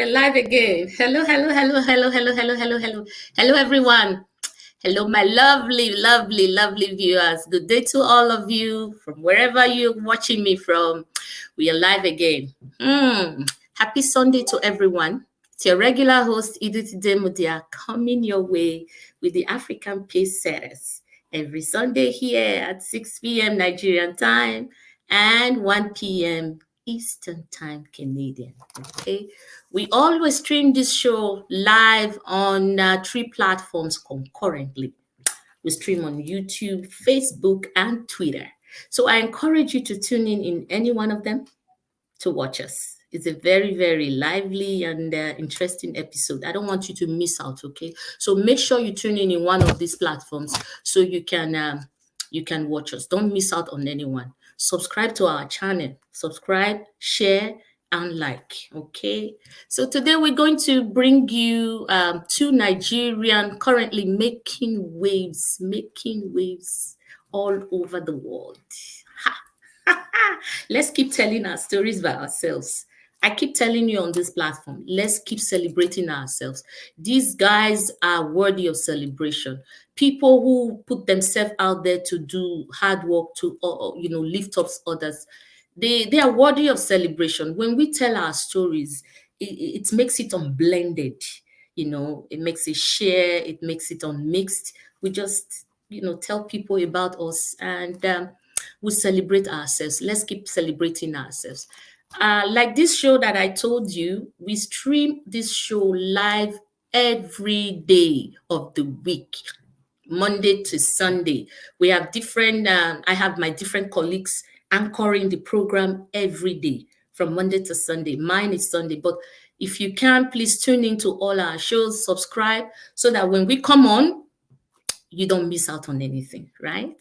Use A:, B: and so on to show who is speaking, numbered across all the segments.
A: we're live again. Hello, everyone. Hello, my lovely viewers. Good day to all of you from wherever you're watching me from. We are live again. Happy Sunday to everyone. It's your regular host, Jide Mudia, coming your way with the African Pacesetters every Sunday here at 6 p.m. Nigerian time and 1 p.m. Eastern Time Canadian. Okay, we always stream this show live on 3 platforms concurrently. We stream on YouTube, Facebook, and Twitter. So I encourage you to tune in any one of them to watch us. It's a very lively and interesting episode. I don't want you to miss out. Okay, so make sure you tune in one of these platforms so you can watch us. Don't miss out on anyone. Subscribe to our channel. Subscribe, share, and like. Okay. So today we're going to bring you 2 Nigerian currently making waves all over the world. Let's keep telling our stories by ourselves. I keep telling you on this platform, let's keep celebrating ourselves. These guys are worthy of celebration. People who put themselves out there to do hard work to, lift up others. They are worthy of celebration. When we tell our stories, it makes it unblended. It makes it share. It makes it unmixed. We just, tell people about us and we celebrate ourselves. Let's keep celebrating ourselves. Like this show that I told you, we stream this show live every day of the week, Monday to Sunday. We have different, I have my different colleagues anchoring the program every day from Monday to Sunday. Mine is Sunday, but if you can, please tune into all our shows, subscribe, so that when we come on, you don't miss out on anything, right?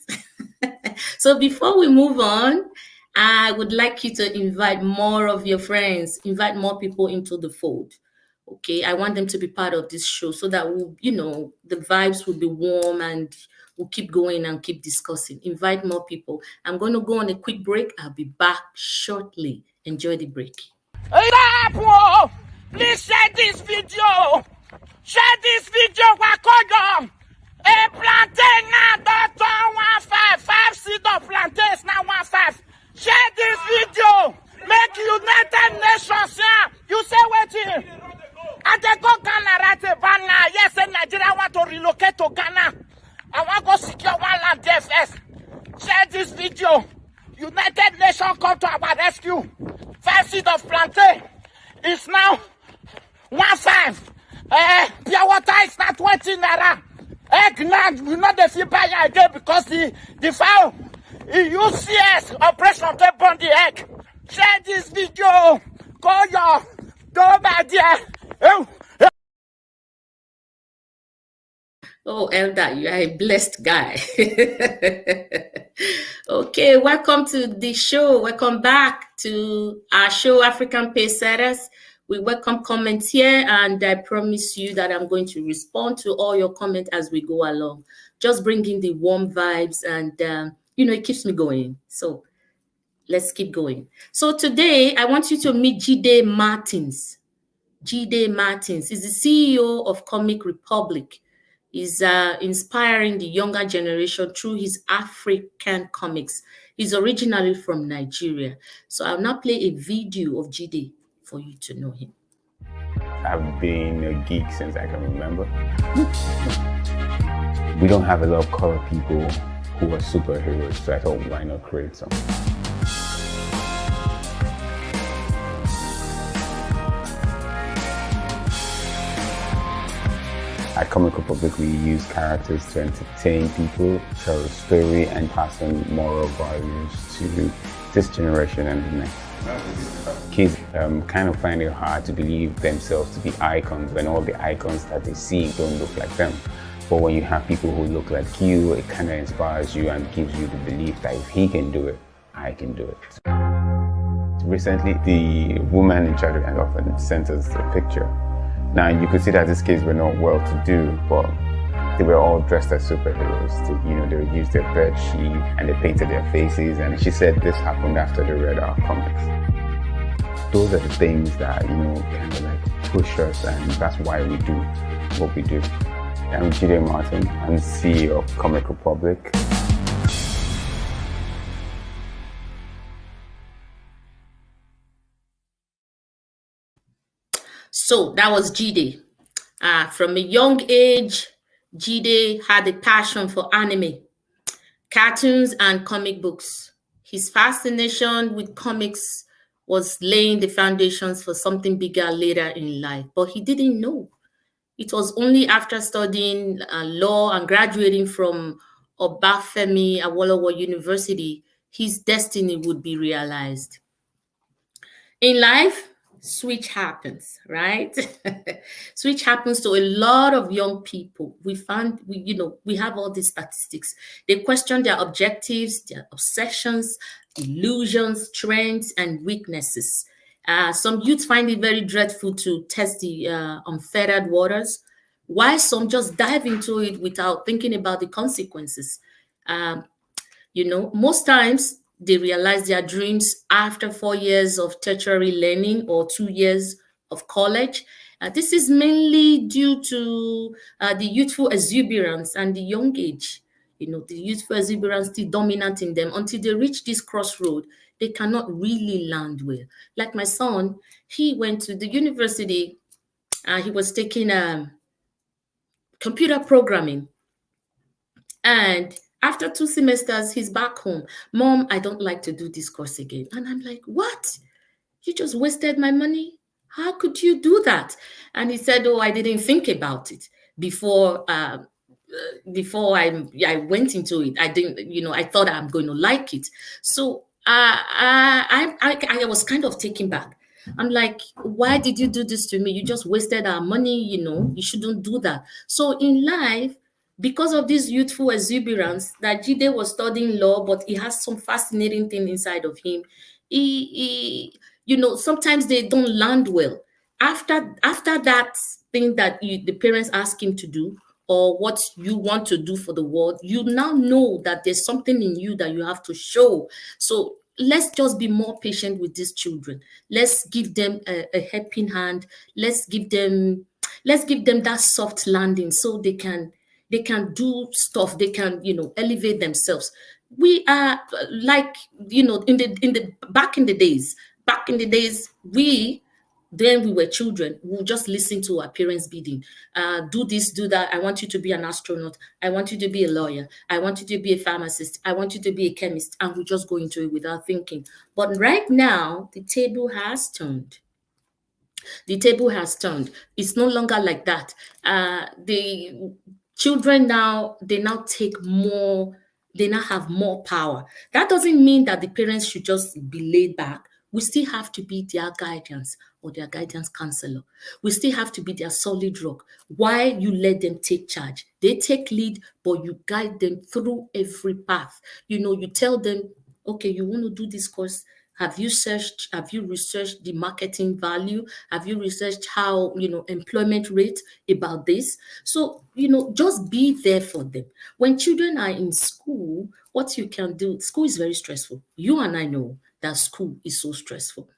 A: So before we move on, I would like you to invite more of your friends, invite more people into the fold. Okay, I want them to be part of this show so that the vibes will be warm and we'll keep going and keep discussing. Invite more people. I'm going to go on a quick break. I'll be back shortly. Enjoy the break.
B: Please share this video. Share this video. A plantain now, 5 seed of plantains now 1.5. Share this video. Make United Nations here. You say what here? And they go Ghana right Ghana. Yes, and Nigeria want to relocate to Ghana. I want to go secure one land there first. Share this video. United Nations come to our rescue. 5 seed of plantain is now 1.5. Pure water is now 20 naira. Egg now, we know the fee buy again because the fowl, UCS operation to burn the egg. Share this video. Call your dog idea.
A: Oh, Elder, you are a blessed guy. Okay, welcome to the show. Welcome back to our show, African Pacesetters. We welcome comments here, and I promise you that I'm going to respond to all your comments as we go along. Just bringing the warm vibes, and it keeps me going. So let's keep going. So today, I want you to meet Jide Martins. Jide Martins is the CEO of Comic Republic. He's inspiring the younger generation through his African comics. He's originally from Nigeria. So I'll now play a video of Jide for you to know him.
C: I've been a geek since I can remember. We don't have a lot of color people who are superheroes, so I thought, why not create some? At Comic Republic, we use characters to entertain people, tell a story, and pass on moral values to this generation and the next. Kids kind of find it hard to believe themselves to be icons when all the icons that they see don't look like them. But when you have people who look like you, it kind of inspires you and gives you the belief that if he can do it, I can do it. Recently, the woman in charge of the orphan sent us a picture. Now, you could see that these kids were not well-to-do, but they were all dressed as superheroes. They would use their bed sheet and they painted their faces. And she said this happened after they read our comics. Those are the things that, kind of like push us, and that's why we do what we do. I'm Jide Martin. I'm CEO of Comic Republic.
A: So that was Jide. From a young age, Jide had a passion for anime, cartoons, and comic books. His fascination with comics was laying the foundations for something bigger later in life, but he didn't know. It was only after studying law and graduating from Obafemi Awolowo University his destiny would be realized. In life, switch happens, right? Switch happens to a lot of young people. We have all these statistics. They question their objectives, their obsessions, illusions, trends, and weaknesses. Some youth find it very dreadful to test the unfettered waters, while some just dive into it without thinking about the consequences. Um, most times they realize their dreams after 4 years of tertiary learning or 2 years of college. This is mainly due to the youthful exuberance and the young age. The youthful exuberance still dominant in them until they reach this crossroad. They cannot really land well. Like my son, he went to the university. He was taking computer programming, and after 2 semesters, he's back home. Mom, I don't like to do this course again. And I'm like, what? You just wasted my money? How could you do that? And he said, oh, I didn't think about it before I went into it. I didn't, I thought I'm going to like it. So I was kind of taken back. I'm like, why did you do this to me? You just wasted our money, you shouldn't do that. So in life, because of this youthful exuberance, that Jide was studying law, but he has some fascinating thing inside of him. Sometimes they don't land well. After that thing that the parents ask him to do, or what you want to do for the world, you now know that there's something in you that you have to show. So let's just be more patient with these children. Let's give them a helping hand. Let's give them that soft landing so they can do stuff. They can elevate themselves. We are like in the back in the days, we were children. We would just listen to our parents' bidding. Do this, do that. I want you to be an astronaut. I want you to be a lawyer. I want you to be a pharmacist. I want you to be a chemist. And we just go into it without thinking. But right now, the table has turned. It's no longer like that. The children now, they now have more power. That doesn't mean that the parents should just be laid back. We still have to be their guidance or their guidance counselor. We still have to be their solid rock. Why you let them take charge? They take lead, but you guide them through every path. You tell them, okay, you want to do this course. Have you researched the marketing value? Have you researched how, employment rate about this? So, just be there for them. When children are in school, what you can do, school is very stressful. You and I know that school is so stressful.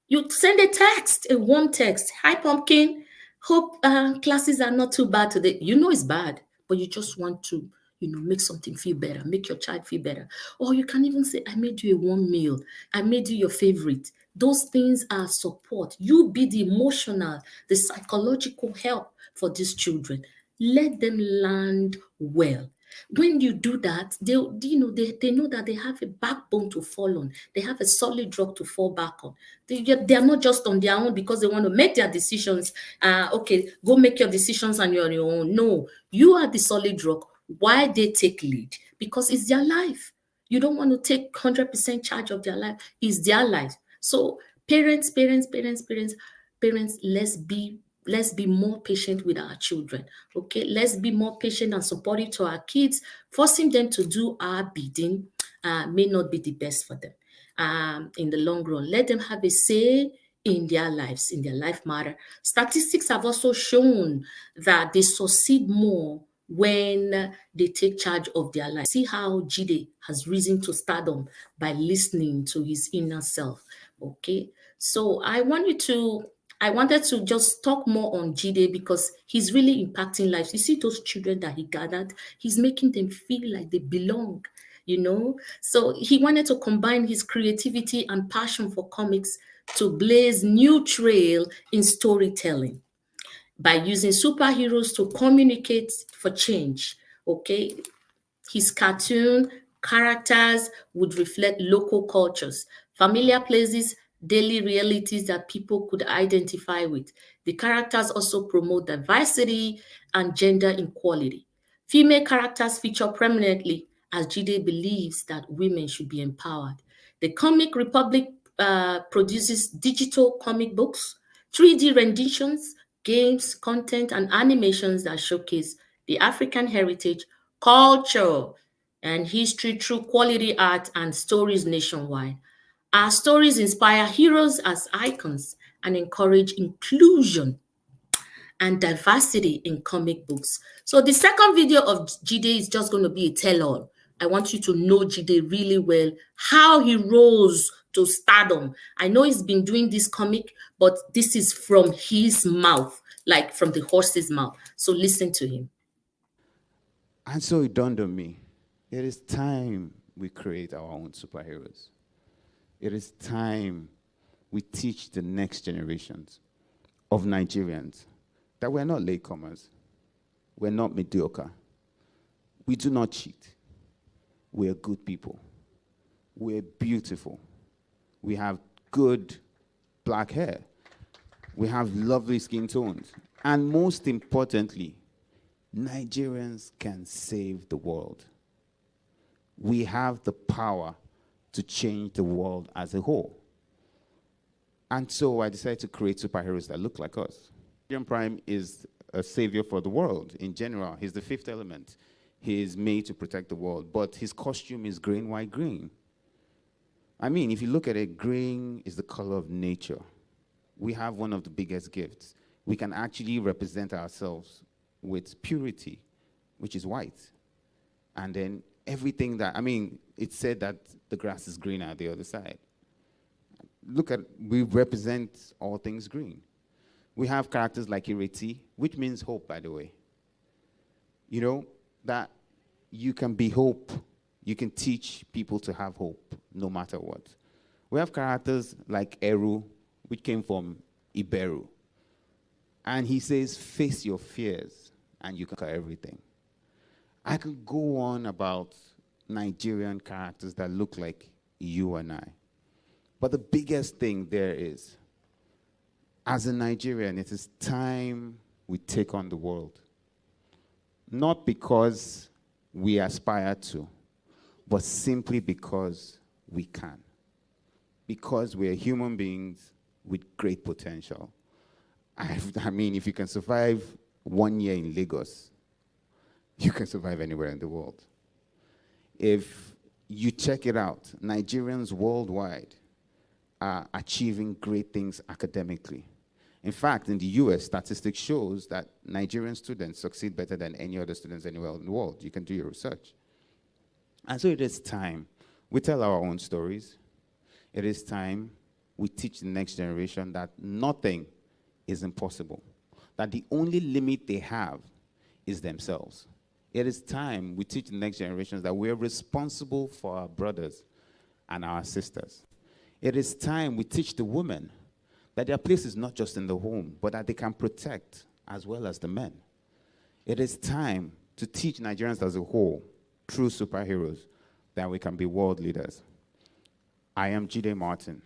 A: You send a text, a warm text. Hi, pumpkin. Hope classes are not too bad today. You know it's bad, but you just want to, make something feel better, make your child feel better. Or you can even say, I made you a warm meal. I made you your favorite. Those things are support. You be the emotional, the psychological help for these children. Let them land well. When you do that, they know that they have a backbone to fall on. They have a solid rock to fall back on. They are not just on their own because they want to make their decisions. Okay, go make your decisions on your own. No, you are the solid rock. Why they take lead? Because it's their life. You don't want to take 100% charge of their life. It's their life. So parents, let's be more patient with our children. Okay, let's be more patient and supportive to our kids. Forcing them to do our bidding may not be the best for them in the long run. Let them have a say in their lives, in their life matter. Statistics have also shown that they succeed more when they take charge of their life. See how Jide has risen to stardom by listening to his inner self. Okay, so I want you to I wanted to just talk more on Jide because he's really impacting lives. You see those children that he gathered, he's making them feel like they belong, you know. So he wanted to combine his creativity and passion for comics to blaze new trail in storytelling by using superheroes to communicate for change. Okay, his cartoon characters would reflect local cultures, familiar places, daily realities that people could identify with. The characters also promote diversity and gender equality. Female characters feature prominently as Jide believes that women should be empowered. The Comic Republic produces digital comic books, 3D renditions, games, content, and animations that showcase the African heritage, culture, and history through quality art and stories nationwide. Our stories inspire heroes as icons and encourage inclusion and diversity in comic books. So the second video of Jide is just going to be a tell-all. I want you to know Jide really well, how he rose to stardom. I know he's been doing this comic, but this is from his mouth, like from the horse's mouth. So listen to him.
D: And so it dawned on me, it is time we create our own superheroes. It is time we teach the next generations of Nigerians that we're not latecomers, we're not mediocre, we do not cheat, we're good people, we're beautiful, we have good black hair, we have lovely skin tones, and most importantly, Nigerians can save the world. We have the power to change the world as a whole. And so I decided to create superheroes that look like us. Nigerian Prime is a savior for the world in general. He's the fifth element. He is made to protect the world, but his costume is green, white, green. I mean, if you look at it, green is the color of nature. We have one of the biggest gifts. We can actually represent ourselves with purity, which is white. And then everything that, I mean, it's said that the grass is greener at the other side. Look at, we represent all things green. We have characters like Ireti, which means hope, by the way. You know, that you can be hope. You can teach people to have hope, no matter what. We have characters like Eru, which came from Iberu. And he says, face your fears, and you can conquer everything. I could go on about Nigerian characters that look like you and I. But the biggest thing there is, as a Nigerian, it is time we take on the world. Not because we aspire to, but simply because we can. Because we are human beings with great potential. I mean, if you can survive 1 year in Lagos, you can survive anywhere in the world. If you check it out, Nigerians worldwide are achieving great things academically. In fact, in the US, statistics shows that Nigerian students succeed better than any other students anywhere in the world. You can do your research. And so it is time we tell our own stories. It is time we teach the next generation that nothing is impossible, that the only limit they have is themselves. It is time we teach the next generations that we're responsible for our brothers and our sisters. It is time we teach the women that their place is not just in the home, but that they can protect as well as the men. It is time to teach Nigerians as a whole, true superheroes, that we can be world leaders. I am Jide Martin.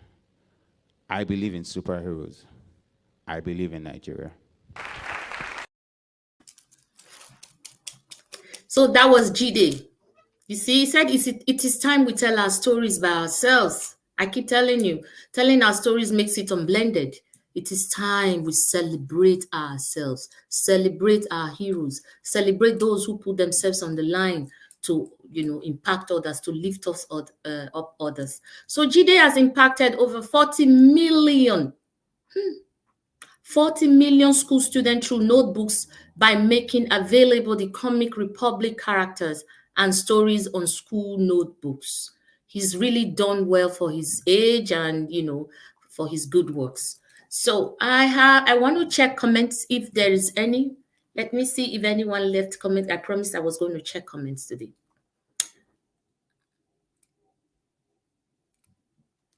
D: I believe in superheroes. I believe in Nigeria.
A: So that was Jide. You see, he said it is time we tell our stories by ourselves. I keep telling you, telling our stories makes it unblended. It is time we celebrate ourselves, celebrate our heroes, celebrate those who put themselves on the line to, impact others, to lift us up others. So Jide has impacted over 40 million 40 million school students through notebooks by making available the Comic Republic characters and stories on school notebooks. He's really done well for his age and, for his good works. So I want to check comments if there is any. Let me see if anyone left comment. I promised I was going to check comments today.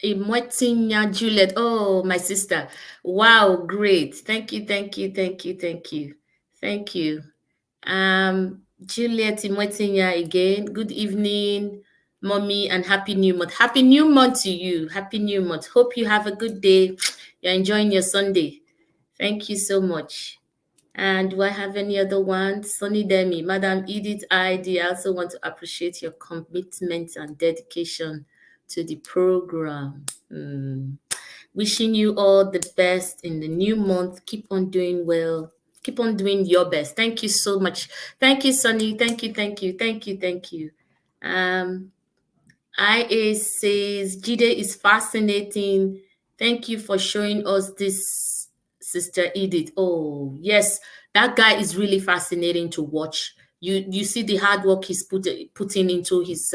A: Imwetinya Juliet. Oh, my sister. Wow, great. Thank you, thank you, thank you, thank you. Thank you. Juliet Imwetinya again. Good evening, mommy, and happy new month. Happy new month to you. Happy new month. Hope you have a good day. You're enjoying your Sunday. Thank you so much. And do I have any other ones? Sonny Demi, Madam Edith ID. I also want to appreciate your commitment and dedication to the program. Wishing you all the best in the new month. Keep on doing well. Keep on doing your best. Thank you so much. Thank you, Sonny. Thank you, thank you, thank you, thank you. IA says, Jide is fascinating. Thank you for showing us this, Sister Edith. Oh, yes, that guy is really fascinating to watch. You see the hard work he's putting into his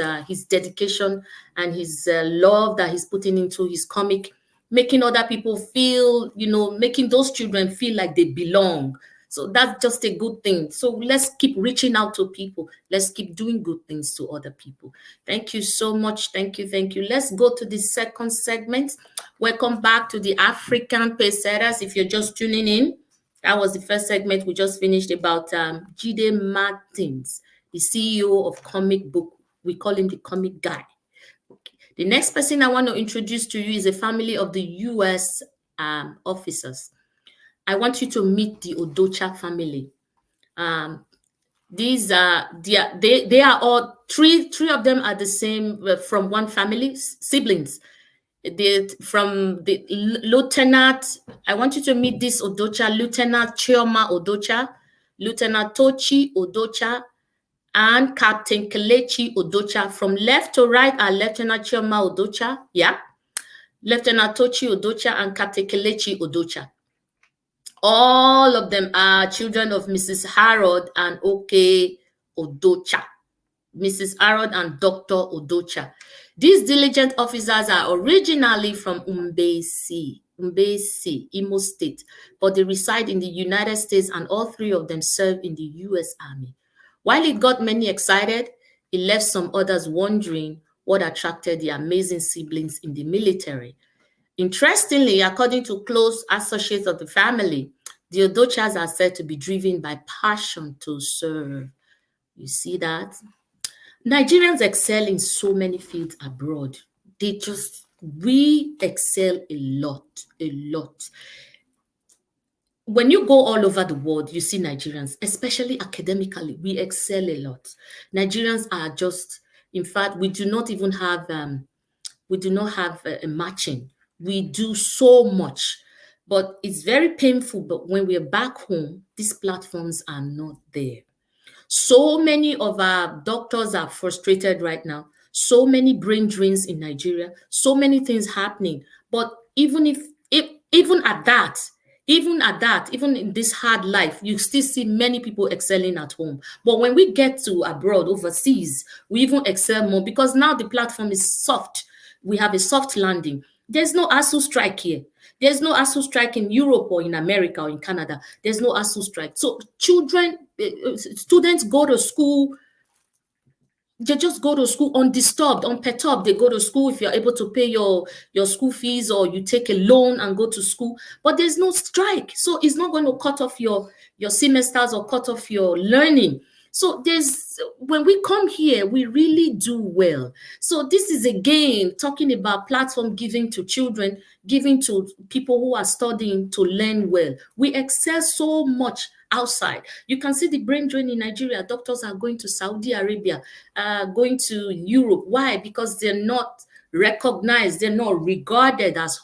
A: dedication and his love that he's putting into his comic, making other people feel, making those children feel like they belong. So that's just a good thing. So let's keep reaching out to people. Let's keep doing good things to other people. Thank you so much. Thank you. Thank you. Let's go to the second segment. Welcome back to the African Pacesetters. If you're just tuning in, that was the first segment we just finished about Jide Martins, the CEO of Comic Book. We call him the comic guy. Okay. The next person I want to introduce to you is a family of the U.S. officers. I want you to meet the Odocha family. These are they are all three of them are the same from one family, siblings. From the lieutenant. I want you to meet this Odocha, Lieutenant Chioma Odocha, Lieutenant Tochi Odocha, and Captain Kelechi Odocha. From left to right are Lieutenant Chioma Odocha, Lieutenant Tochi Odocha, and Captain Kelechi Odocha. All of them are children of Mrs. Harold and Oke Odocha. Mrs. Harold and Dr. Odocha. These diligent officers are originally from Umbesi, Imo State, but they reside in the United States, and all three of them serve in the U.S. Army. While it got many excited, it left some others wondering what attracted the amazing siblings in the military. Interestingly, according to close associates of the family, the Odochas are said to be driven by passion to serve. You see that? Nigerians excel in so many fields abroad. We excel a lot. When you go all over the world, you see Nigerians, especially academically, we excel a lot. Nigerians are just, in fact, we do not have a matching. We do so much, but it's very painful. But when we're back home, these platforms are not there. So many of our doctors are frustrated right now. So many brain drains in Nigeria. So many things happening. But even at that, even in this hard life, you still see many people excelling at home. But when we get to abroad, overseas, we even excel more because now the platform is soft. We have a soft landing. There's no ASU strike here. There's no ASU strike in Europe or in America or in Canada. There's no ASU strike. So students go to school. They just go to school undisturbed, unperturbed. They go to school if you're able to pay your school fees, or you take a loan and go to school. But there's no strike. So it's not going to cut off your semesters or cut off your learning. So when we come here, we really do well. So this is again talking about platform giving to children, giving to people who are studying to learn well. We excel so much outside. You can see the brain drain in Nigeria. Doctors are going to Saudi Arabia, going to Europe. Why? Because they're not recognized, they're not regarded as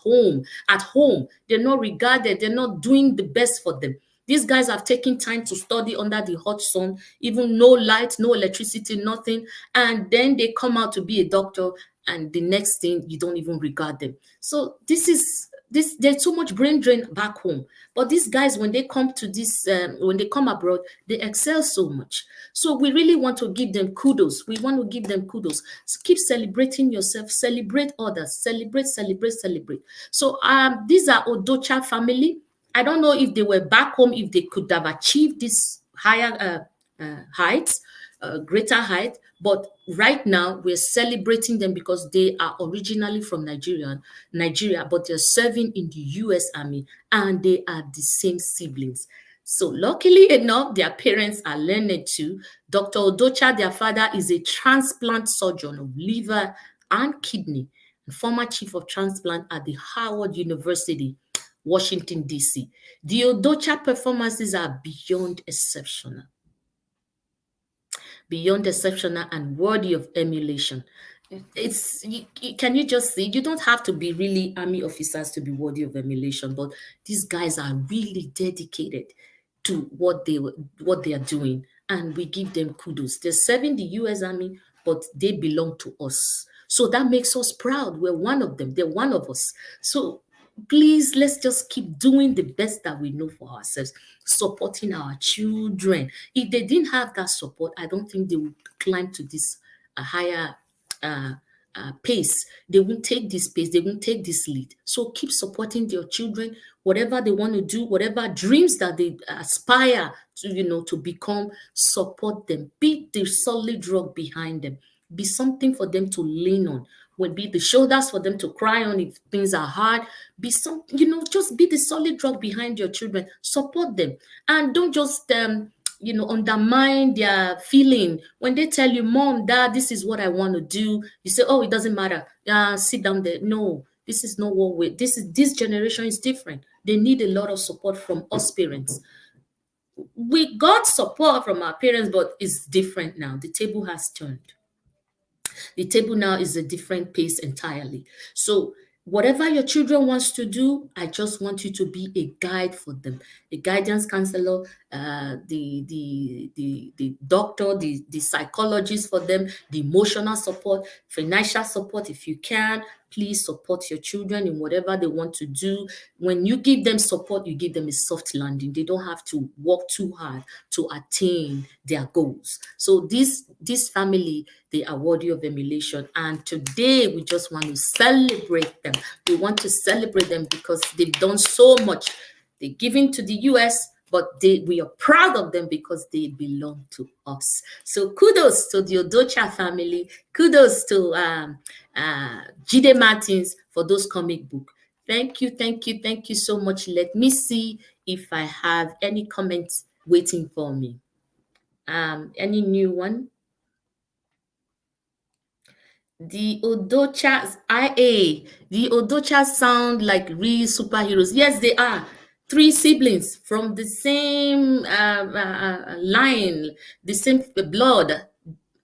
A: at home. They're not regarded, they're not doing the best for them. These guys have taken time to study under the hot sun, even no light, no electricity, nothing. And then they come out to be a doctor, and the next thing, you don't even regard them. So this is There's so much brain drain back home, but these guys, when they come to this, when they come abroad, they excel so much. So we really want to give them kudos. We want to give them kudos. So keep celebrating yourself, celebrate others, celebrate, celebrate, celebrate. So these are Odocha family. I don't know if they were back home, if they could have achieved this higher heights, greater height. But right now, we're celebrating them because they are originally from Nigeria, but they're serving in the U.S. Army, and they are the same siblings. So luckily enough, their parents are learned too. Dr. Odocha, their father, is a transplant surgeon of liver and kidney, and former chief of transplant at the Howard University, Washington, D.C. The Odocha performances are beyond exceptional and worthy of emulation. Can you just see? You don't have to be really army officers to be worthy of emulation, but these guys are really dedicated to what they are doing, and we give them kudos. They're serving the U.S. Army, but they belong to us, so that makes us proud. We're one of them. They're one of us. So please, let's just keep doing the best that we know for ourselves, supporting our children. If they didn't have that support, I don't think they would climb to this higher uh, pace. They won't take this pace, they won't take this lead. So keep supporting your children, whatever they want to do, whatever dreams that they aspire to, to become, support them. Be the solid rock behind them. Be something for them to lean on. Will be the shoulders for them to cry on if things are hard. Be some, just be the solid rock behind your children. Support them, and don't just undermine their feeling when they tell you, "Mom, Dad, this is what I want to do." You say, "Oh, it doesn't matter. Sit down there." No, this is not what we. This generation is different. They need a lot of support from us parents. We got support from our parents, but it's different now. The table has turned. The table now is a different pace entirely. So whatever your children wants to do, I just want you to be a guide for them, a guidance counselor, the doctor, the psychologist for them, the emotional support, financial support. If you can, please support your children in whatever they want to do. When you give them support, you give them a soft landing. They don't have to work too hard to attain their goals. So this family, they are worthy of emulation. And today we just want to celebrate them. We want to celebrate them because they've done so much. They're giving to the US, but we are proud of them because they belong to us. So kudos to the Odocha family. Kudos to Jide Martins for those comic book. Thank you, thank you, thank you so much. Let me see if I have any comments waiting for me. Any new one? The Odochas, the Odochas sound like real superheroes. Yes, they are. 3 siblings from the same line, the same blood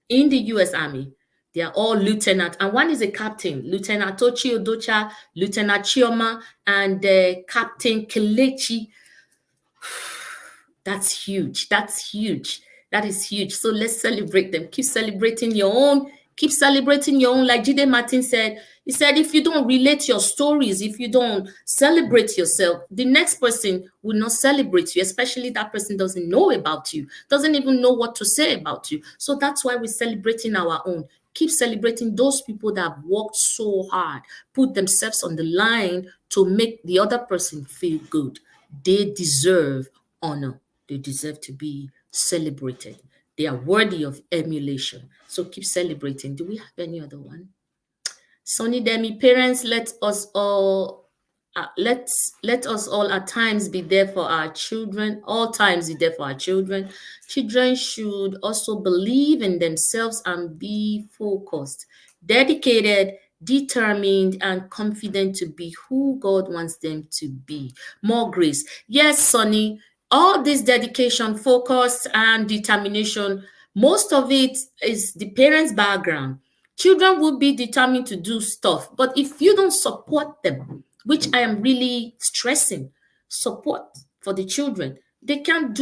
A: in the U.S. Army. They are all lieutenant, and one is a captain, Lieutenant Tochi Odocha, Lieutenant Chioma, and Captain Kelechi. That's huge. That's huge. That is huge. So let's celebrate them. Keep celebrating your own. Keep celebrating your own. Like Jide Martin said, he said, if you don't relate your stories, if you don't celebrate yourself, the next person will not celebrate you, especially that person doesn't know about you, doesn't even know what to say about you. So that's why we're celebrating our own. Keep celebrating those people that have worked so hard, put themselves on the line to make the other person feel good. They deserve honor. They deserve to be celebrated. They are worthy of emulation. So keep celebrating. Do we have any other one? Sonny Demi, parents, let us all at times be there for our children. All times be there for our children. Children should also believe in themselves and be focused, dedicated, determined, and confident to be who God wants them to be. More grace. Yes, Sonny, all this dedication, focus, and determination, most of it is the parents' background. Children will be determined to do stuff, but if you don't support them, which I am really stressing, support for the children, they can't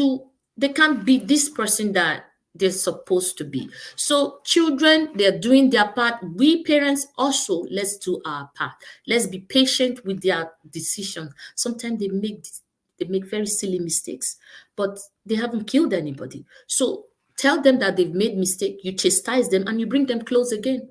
A: be this person that they're supposed to be. So children, they're doing their part. We parents also, let's do our part. Let's be patient with their decisions. Sometimes they make very silly mistakes, but they haven't killed anybody. So tell them that they've made mistake, you chastise them, and you bring them close again.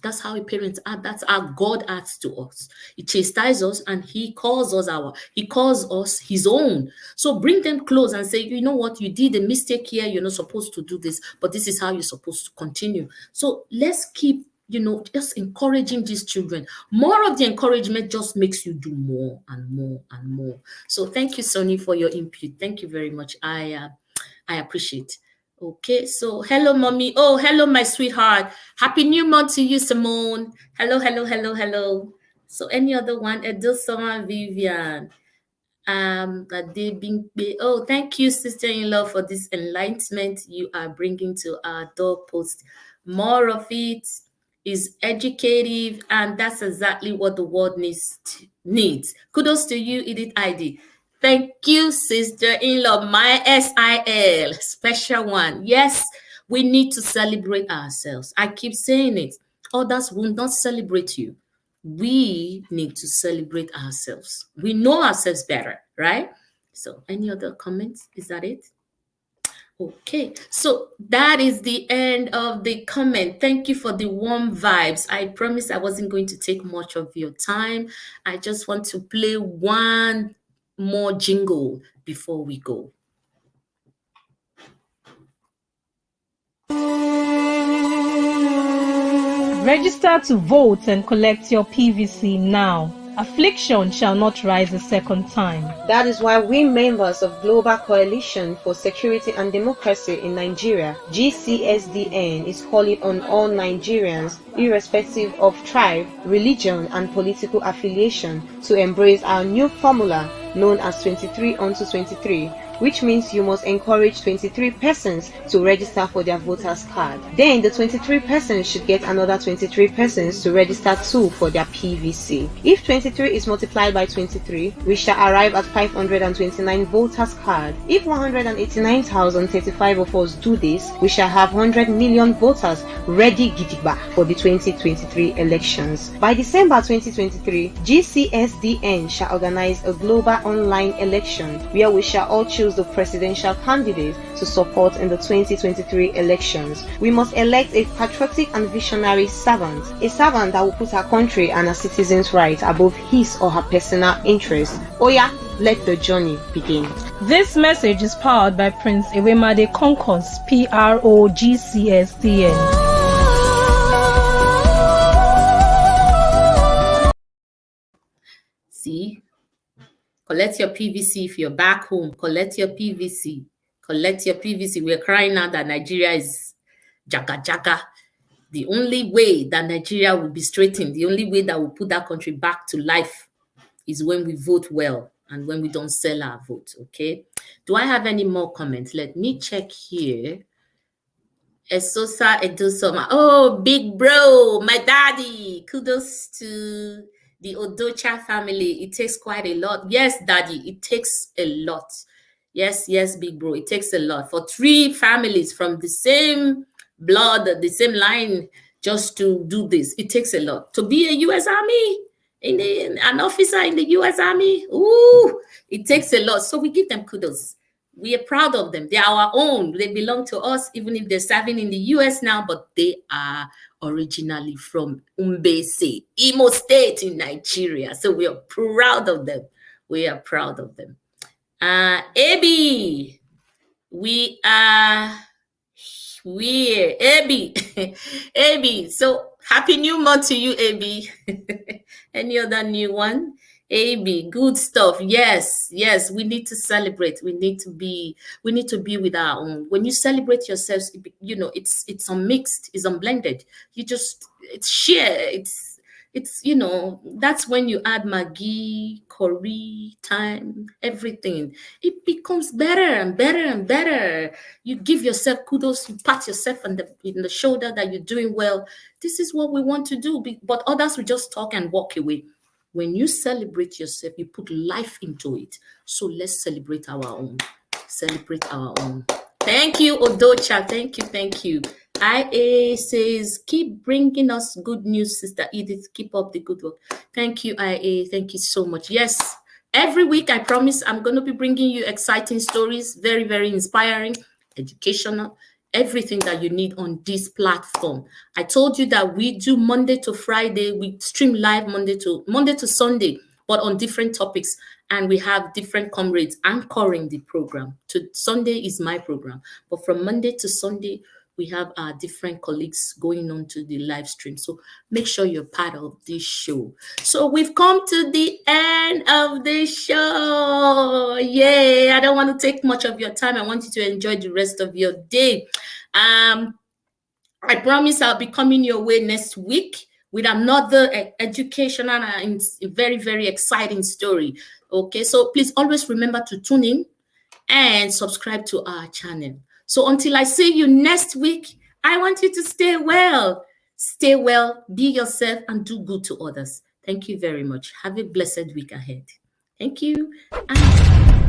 A: That's how a parent act. That's how God acts to us. He chastises us and he calls us his own. So bring them close and say, you know what, you did a mistake here. You're not supposed to do this, but this is how you're supposed to continue. So let's keep, just encouraging these children. More of the encouragement just makes you do more and more and more. So thank you, Sonny, for your input. Thank you very much. I appreciate. Okay, so hello, mommy. Oh, hello, my sweetheart. Happy new month to you, Simone. Hello, hello, hello, hello. So any other one? Edilsoma, Vivian. Oh, thank you, sister-in-law, for this enlightenment you are bringing to our doorpost. More of it is educative, and that's exactly what the world needs. Kudos to you, Edith ID. Thank you, sister-in-law, my SIL, special one. Yes, we need to celebrate ourselves. I keep saying it. Others will not celebrate you. We need to celebrate ourselves. We know ourselves better, right? So any other comments? Is that it? Okay, so that is the end of the comment. Thank you for the warm vibes. I promised I wasn't going to take much of your time. I just want to play one more jingle before we go.
E: Register to vote and collect your PVC now. Affliction shall not rise a second time.
F: That is why we members of Global Coalition for Security and Democracy in Nigeria, GCSDN, is calling on all Nigerians, irrespective of tribe, religion and political affiliation, to embrace our new formula known as 23 unto 23, which means you must encourage 23 persons to register for their voters card. Then the 23 persons should get another 23 persons to register too for their PVC. If 23 is multiplied by 23, we shall arrive at 529 voters card. If 189,035 of us do this, we shall have 100 million voters ready gidigba for the 2023 elections. By December 2023, GCSDN shall organize a global online election where we shall all choose the presidential candidate to support in the 2023 elections. We must elect a patriotic and visionary servant, a servant that will put our country and our citizens' rights above his or her personal interests. Oya, let the journey begin.
E: This message is powered by Prince Ewemade Concourse, PROGCSDN.
A: See? Collect your PVC if you're back home. Collect your PVC. Collect your PVC. We're crying out that Nigeria is jaga jaga. The only way that Nigeria will be straightened, the only way that will put that country back to life is when we vote well and when we don't sell our vote, okay? Do I have any more comments? Let me check here. Esosa Edusoma. Oh, big bro, my daddy. Kudos to the Odocha family. It takes quite a lot. Yes, daddy, it takes a lot. Yes, big bro, it takes a lot. For 3 families from the same blood, the same line, just to do this, it takes a lot. To be a U.S. Army, an officer in the U.S. Army, ooh, it takes a lot. So we give them kudos. We are proud of them. They are our own. They belong to us, even if they're serving in the U.S. now, but they are originally from Umbese, Imo State in Nigeria. So we are proud of them. We are proud of them. Abby, Abby. Abby, so happy new month to you, Abby. Any other new one? AB, good stuff. Yes, we need to celebrate. We need to be with our own. When you celebrate yourselves, it's unmixed, it's unblended. It's sheer, it's that's when you add Maggi, curry, thyme, everything. It becomes better and better and better. You give yourself kudos, you pat yourself in the shoulder that you're doing well. This is what we want to do, but others will just talk and walk away. When you celebrate yourself, you put life into it. So let's celebrate our own. Celebrate our own. Thank you, Odocha. Thank you, thank you. IA says, keep bringing us good news, Sister Edith. Keep up the good work. Thank you, IA. Thank you so much. Yes, every week, I promise I'm going to be bringing you exciting stories, very, very inspiring, educational, everything that you need on this platform. I told you that we do Monday to Friday. We stream live Monday to Sunday, but on different topics. And we have different comrades anchoring the program. Sunday is my program, but from Monday to Sunday, we have our different colleagues going on to the live stream. So make sure you're part of this show. So we've come to the end of the show. Yay! I don't want to take much of your time. I want you to enjoy the rest of your day. I promise I'll be coming your way next week with another educational and very, very exciting story. Okay, so please always remember to tune in and subscribe to our channel. So until I see you next week, I want you to stay well. Stay well, be yourself, and do good to others. Thank you very much. Have a blessed week ahead. Thank you. And